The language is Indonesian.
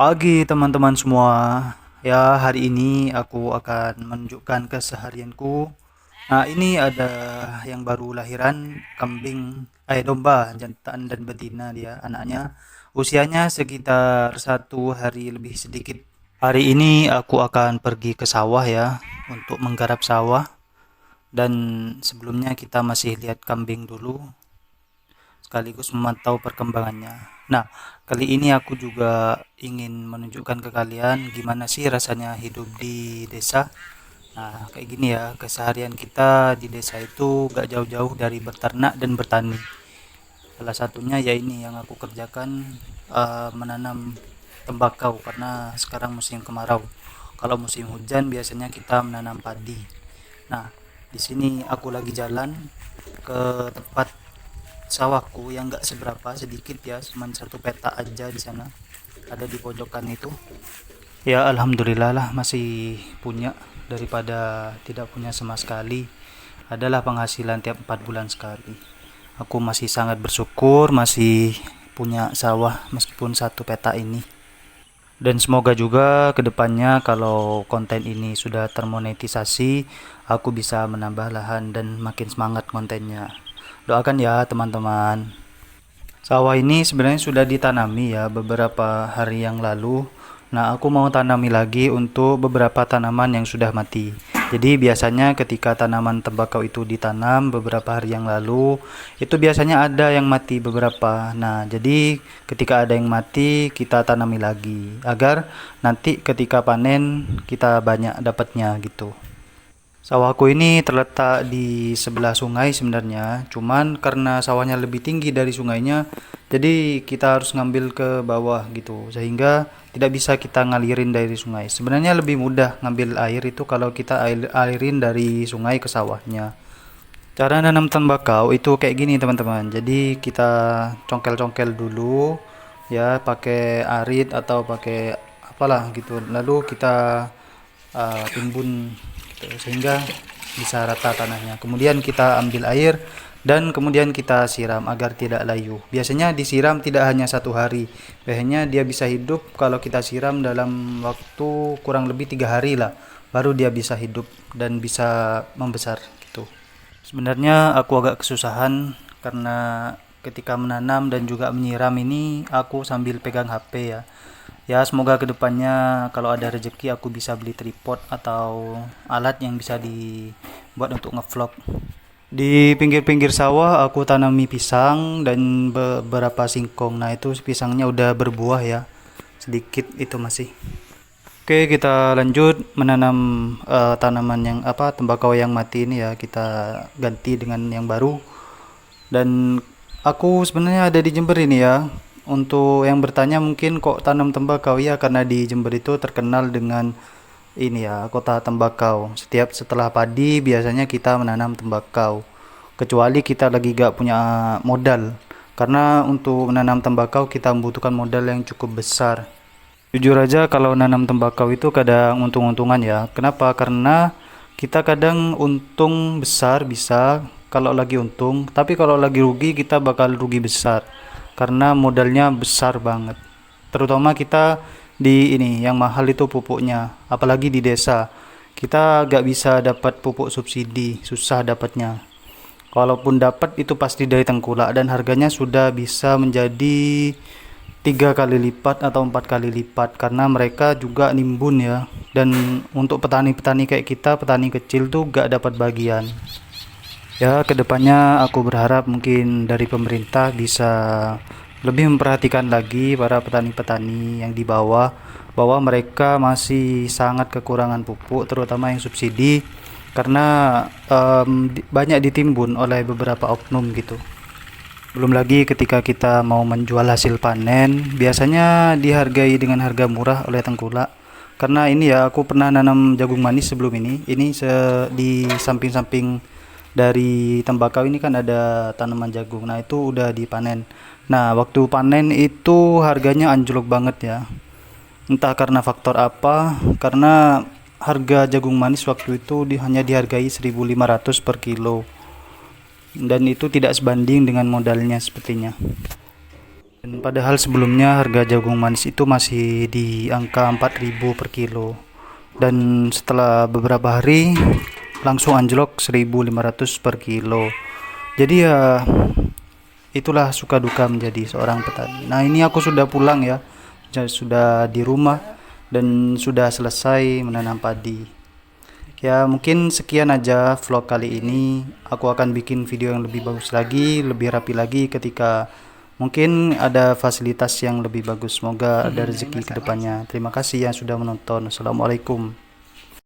Pagi teman-teman semua. Ya, hari ini aku akan menunjukkan keseharianku. Nah, ini ada yang baru lahiran, domba, jantan dan betina dia, anaknya. Usianya sekitar 1 hari lebih sedikit. Hari ini aku akan pergi ke sawah ya, untuk menggarap sawah. Dan sebelumnya kita masih lihat kambing dulu sekaligus memantau perkembangannya. Nah, kali ini aku juga ingin menunjukkan ke kalian gimana sih rasanya hidup di desa. Nah, kayak gini ya, keseharian kita di desa itu gak jauh-jauh dari berternak dan bertani. Salah satunya ya ini yang aku kerjakan, menanam tembakau karena sekarang musim kemarau. Kalau musim hujan biasanya kita menanam padi. Nah, di sini aku lagi jalan ke tempat sawahku yang nggak seberapa, sedikit ya, cuma 1 peta aja di sana, ada di pojokan itu. Ya alhamdulillah lah masih punya, daripada tidak punya sama sekali. Adalah penghasilan tiap 4 bulan sekali. Aku masih sangat bersyukur masih punya sawah meskipun 1 peta ini. Dan semoga juga kedepannya kalau konten ini sudah termonetisasi, aku bisa menambah lahan dan makin semangat kontennya. Doakan ya teman-teman. Sawah ini sebenarnya sudah ditanami ya beberapa hari yang lalu. Nah, aku mau tanami lagi untuk beberapa tanaman yang sudah mati. Jadi biasanya ketika tanaman tembakau itu ditanam beberapa hari yang lalu, itu biasanya ada yang mati beberapa. Nah, jadi ketika ada yang mati, kita tanami lagi agar nanti ketika panen kita banyak dapatnya gitu. Sawahku ini terletak di sebelah sungai sebenarnya, cuman karena sawahnya lebih tinggi dari sungainya, jadi kita harus ngambil ke bawah gitu, sehingga tidak bisa kita ngalirin dari sungai. Sebenarnya lebih mudah ngambil air itu kalau kita alirin dari sungai ke sawahnya. Cara nanam tembakau itu kayak gini teman-teman. Jadi kita congkel-congkel dulu ya pakai arit atau pakai apalah gitu. Lalu kita timbun gitu, sehingga bisa rata tanahnya. Kemudian kita ambil air dan kemudian kita siram agar tidak layu. Biasanya disiram tidak hanya 1 hari. Biasanya dia bisa hidup kalau kita siram dalam waktu kurang lebih 3 hari lah. Baru dia bisa hidup dan bisa membesar gitu. Sebenarnya aku agak kesusahan karena ketika menanam dan juga menyiram ini aku sambil pegang HP ya. Ya semoga kedepannya kalau ada rezeki aku bisa beli tripod atau alat yang bisa dibuat untuk ngevlog. Di pinggir-pinggir sawah aku tanami pisang dan beberapa singkong. Nah itu pisangnya udah berbuah ya. Sedikit itu masih. Oke, kita lanjut menanam tanaman yang apa tembakau yang mati ini ya, kita ganti dengan yang baru. Dan aku sebenarnya ada di Jember ini ya. Untuk yang bertanya mungkin kok tanam tembakau ya, karena di Jember itu terkenal dengan ini ya, kota tembakau. Setiap setelah padi biasanya kita menanam tembakau. Kecuali kita lagi gak punya modal. Karena untuk menanam tembakau kita membutuhkan modal yang cukup besar. Jujur aja kalau nanam tembakau itu kadang untung-untungan ya. Kenapa? Karena kita kadang untung besar bisa kalau lagi untung, tapi kalau lagi rugi kita bakal rugi besar karena modalnya besar banget. Terutama kita di ini yang mahal itu pupuknya, apalagi di desa. Kita gak bisa dapat pupuk subsidi, susah dapatnya. Kalaupun dapat itu pasti dari tengkulak dan harganya sudah bisa menjadi 3 kali lipat atau 4 kali lipat karena mereka juga nimbun ya. Dan untuk petani-petani kayak kita, petani kecil tuh gak dapat bagian. Ya kedepannya aku berharap mungkin dari pemerintah bisa lebih memperhatikan lagi para petani-petani yang di bawah, bahwa mereka masih sangat kekurangan pupuk terutama yang subsidi karena banyak ditimbun oleh beberapa oknum gitu. Belum lagi ketika kita mau menjual hasil panen, biasanya dihargai dengan harga murah oleh tengkulak. Karena ini ya, aku pernah nanam jagung manis sebelum ini. Ini di samping-samping dari tembakau ini kan ada tanaman jagung. Nah, itu udah dipanen. Nah, waktu panen itu harganya anjlok banget ya. Entah karena faktor apa, karena harga jagung manis waktu itu hanya dihargai 1.500 per kilo. Dan itu tidak sebanding dengan modalnya sepertinya. Dan padahal sebelumnya harga jagung manis itu masih di angka 4.000 per kilo. Dan setelah beberapa hari langsung anjlok 1.500 per kilo. Jadi ya itulah suka duka menjadi seorang petani. Nah, ini aku sudah pulang ya. Sudah di rumah dan sudah selesai menanam padi. Ya, mungkin sekian aja vlog kali ini. Aku akan bikin video yang lebih bagus lagi, lebih rapi lagi ketika mungkin ada fasilitas yang lebih bagus. Semoga ada rezeki ke depannya. Terima kasih yang sudah menonton. Assalamualaikum.